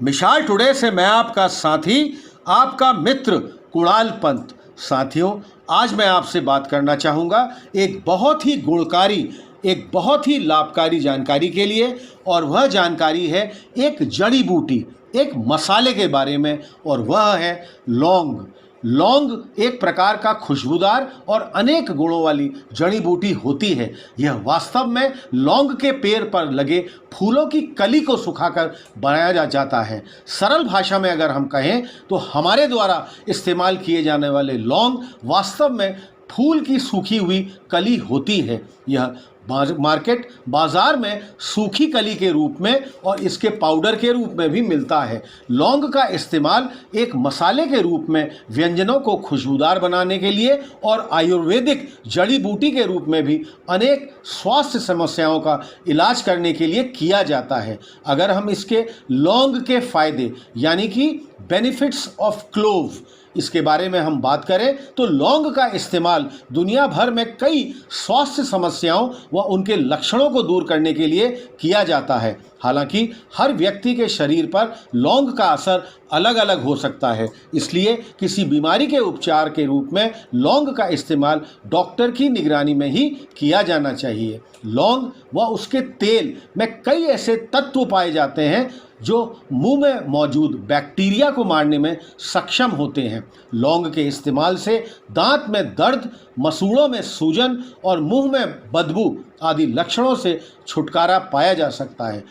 मिशाल today से मैं आपका साथी, आपका मित्र कुणाल पंत। साथियों, आज मैं आपसे बात करना चाहूँगा एक बहुत ही गुणकारी, एक बहुत ही लाभकारी जानकारी के लिए। और वह जानकारी है एक जड़ी बूटी, एक मसाले के बारे में, और वह है लौंग। लौंग एक प्रकार का खुशबूदार और अनेक गुणों वाली जड़ी बूटी होती है। यह वास्तव में लौंग के पेड़ पर लगे फूलों की कली को सुखाकर बनाया जाता है। सरल भाषा में अगर हम कहें तो हमारे द्वारा इस्तेमाल किए जाने वाले लौंग वास्तव में फूल की सूखी हुई कली होती है। यह बाजार में सूखी कली के रूप में और इसके पाउडर के रूप में भी मिलता है। लौंग का इस्तेमाल एक मसाले के रूप में व्यंजनों को खुशबूदार बनाने के लिए और आयुर्वेदिक जड़ी बूटी के रूप में भी अनेक स्वास्थ्य समस्याओं का इलाज करने के लिए किया जाता है। अगर हम इसके लौंग के फायदे यानी कि बेनिफिट्स ऑफ क्लोव, इसके बारे में हम बात करें तो लौंग का इस्तेमाल दुनिया भर में कई स्वास्थ्य समस्याओं व उनके लक्षणों को दूर करने के लिए किया जाता है। हालांकि हर व्यक्ति के शरीर पर लौंग का असर अलग अलग हो सकता है, इसलिए किसी बीमारी के उपचार के रूप में लौंग का इस्तेमाल डॉक्टर की निगरानी में ही किया जाना चाहिए। लौंग व उसके तेल में कई ऐसे तत्व पाए जाते हैं जो मुंह में मौजूद बैक्टीरिया को मारने में सक्षम होते हैं। लौंग के इस्तेमाल से दांत में दर्द, मसूड़ों में सूजन और मुंह में बदबू आदि लक्षणों से छुटकारा पाया जा सकता है।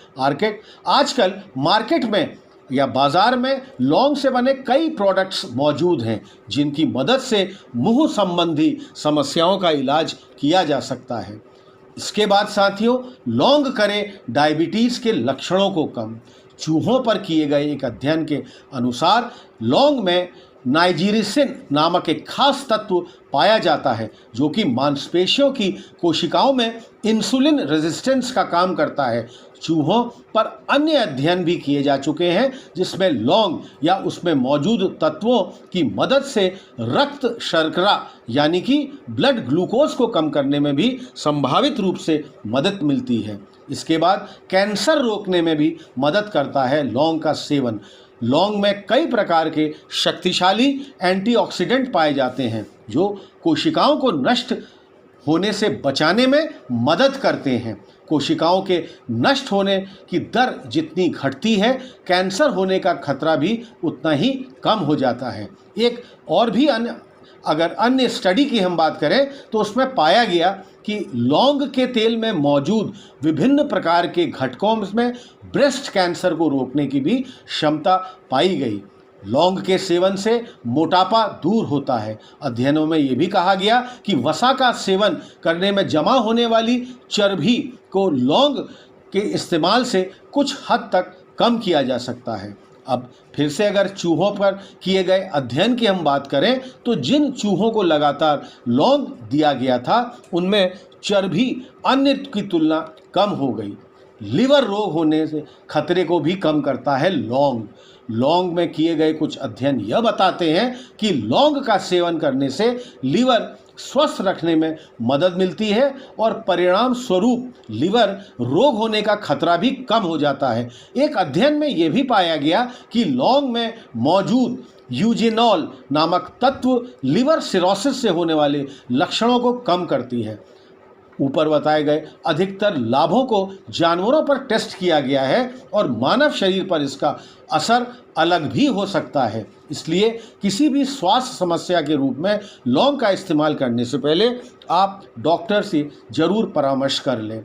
आजकल मार्केट में या बाजार में लौंग से बने कई प्रोडक्ट्स मौजूद हैं जिनकी मदद से मुंह संबंधी समस्याओं का इलाज किया जा सकता है। इसके बाद साथियों, लौंग करे डायबिटीज़ के लक्षणों को कम। चूहों पर किए गए एक अध्ययन के अनुसार लौंग में नाइजीरिसिन नामक एक खास तत्व पाया जाता है जो कि मांसपेशियों की कोशिकाओं में इंसुलिन रेजिस्टेंस का काम करता है। चूहों पर अन्य अध्ययन भी किए जा चुके हैं जिसमें लौंग या उसमें मौजूद तत्वों की मदद से रक्त शर्करा यानी कि ब्लड ग्लूकोज को कम करने में भी संभावित रूप से मदद मिलती है। इसके बाद कैंसर रोकने में भी मदद करता है लौंग का सेवन। लौंग में कई प्रकार के शक्तिशाली एंटीऑक्सीडेंट पाए जाते हैं जो कोशिकाओं को नष्ट होने से बचाने में मदद करते हैं। कोशिकाओं के नष्ट होने की दर जितनी घटती है, कैंसर होने का खतरा भी उतना ही कम हो जाता है। एक और भी अन्य स्टडी की हम बात करें तो उसमें पाया गया कि लौंग के तेल में मौजूद विभिन्न प्रकार के घटकों में ब्रेस्ट कैंसर को रोकने की भी क्षमता पाई गई। लौंग के सेवन से मोटापा दूर होता है। अध्ययनों में ये भी कहा गया कि वसा का सेवन करने में जमा होने वाली चर्बी को लौंग के इस्तेमाल से कुछ हद तक कम किया जा सकता है। अब फिर से अगर चूहों पर किए गए अध्ययन की हम बात करें तो जिन चूहों को लगातार लौंग दिया गया था उनमें चर्बी अन्य की तुलना कम हो गई। लिवर रोग होने से खतरे को भी कम करता है लौंग। लौंग में किए गए कुछ अध्ययन यह बताते हैं कि लौंग का सेवन करने से लीवर स्वस्थ रखने में मदद मिलती है और परिणाम स्वरूप लीवर रोग होने का खतरा भी कम हो जाता है। एक अध्ययन में यह भी पाया गया कि लौंग में मौजूद यूजेनॉल नामक तत्व लीवर सिरोसिस से होने वाले लक्षणों को कम करती है। ऊपर बताए गए अधिकतर लाभों को जानवरों पर टेस्ट किया गया है और मानव शरीर पर इसका असर अलग भी हो सकता है। इसलिए किसी भी स्वास्थ्य समस्या के रूप में लौंग का इस्तेमाल करने से पहले आप डॉक्टर से ज़रूर परामर्श कर लें।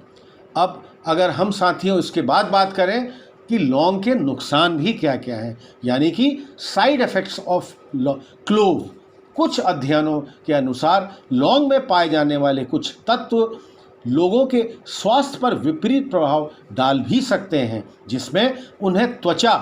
अब अगर हम साथियों इसके बाद बात करें कि लौंग के नुकसान भी क्या क्या हैं, यानी कि साइड इफ़ेक्ट्स ऑफ क्लोव। कुछ अध्ययनों के अनुसार लौंग में पाए जाने वाले कुछ तत्व लोगों के स्वास्थ्य पर विपरीत प्रभाव डाल भी सकते हैं, जिसमें उन्हें त्वचा,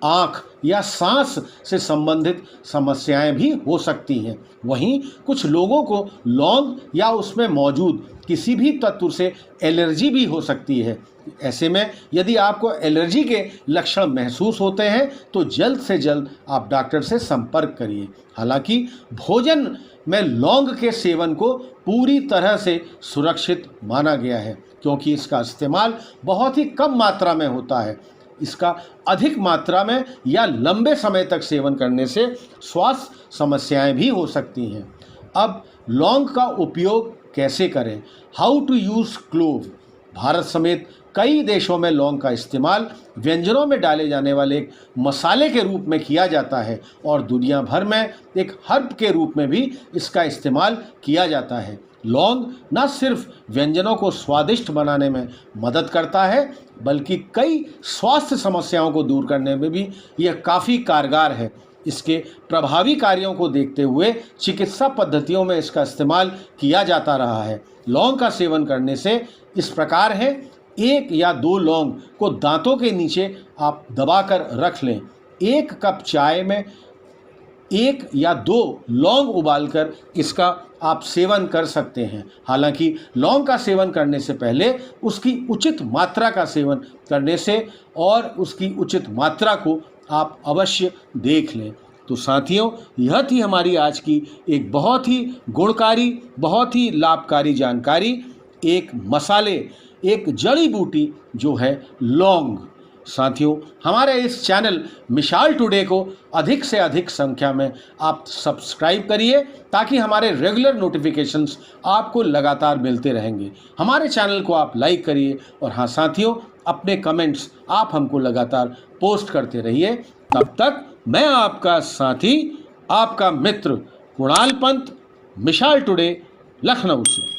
आँख या सांस से संबंधित समस्याएं भी हो सकती हैं। वहीं कुछ लोगों को लौंग या उसमें मौजूद किसी भी तत्व से एलर्जी भी हो सकती है। ऐसे में यदि आपको एलर्जी के लक्षण महसूस होते हैं तो जल्द से जल्द आप डॉक्टर से संपर्क करिए। हालांकि भोजन में लौंग के सेवन को पूरी तरह से सुरक्षित माना गया है क्योंकि इसका इस्तेमाल बहुत ही कम मात्रा में होता है। इसका अधिक मात्रा में या लंबे समय तक सेवन करने से स्वास्थ्य समस्याएं भी हो सकती हैं। अब लौंग का उपयोग कैसे करें? How to use clove. Bharat समेत कई देशों में लौंग का इस्तेमाल व्यंजनों में डाले जाने वाले एक मसाले के रूप में किया जाता है और दुनिया भर में एक हर्ब के रूप में भी इसका इस्तेमाल किया जाता है। लौंग न सिर्फ व्यंजनों को स्वादिष्ट बनाने में मदद करता है, बल्कि कई स्वास्थ्य समस्याओं को दूर करने में भी यह काफ़ी कारगर है। इसके प्रभावी कार्यों को देखते हुए चिकित्सा पद्धतियों में इसका इस्तेमाल किया जाता रहा है। लौंग का सेवन करने से इस प्रकार है: 1 या 2 लौंग को दांतों के नीचे आप दबाकर रख लें। 1 कप चाय में 1 या 2 लौंग उबालकर इसका आप सेवन कर सकते हैं। हालांकि लौंग का सेवन करने से पहले उसकी उचित मात्रा का सेवन करने से और उसकी उचित मात्रा को आप अवश्य देख लें। तो साथियों, यह थी हमारी आज की एक बहुत ही गुणकारी, बहुत ही लाभकारी जानकारी। एक मसाले, एक जड़ी बूटी जो है लौंग। साथियों, हमारे इस चैनल मिसाल टुडे को अधिक से अधिक संख्या में आप सब्सक्राइब करिए ताकि हमारे रेगुलर नोटिफिकेशंस आपको लगातार मिलते रहेंगे। हमारे चैनल को आप लाइक करिए और हाँ साथियों, अपने कमेंट्स आप हमको लगातार पोस्ट करते रहिए। तब तक मैं आपका साथी, आपका मित्र कुणाल पंत, मिसाल टुडे, लखनऊ से।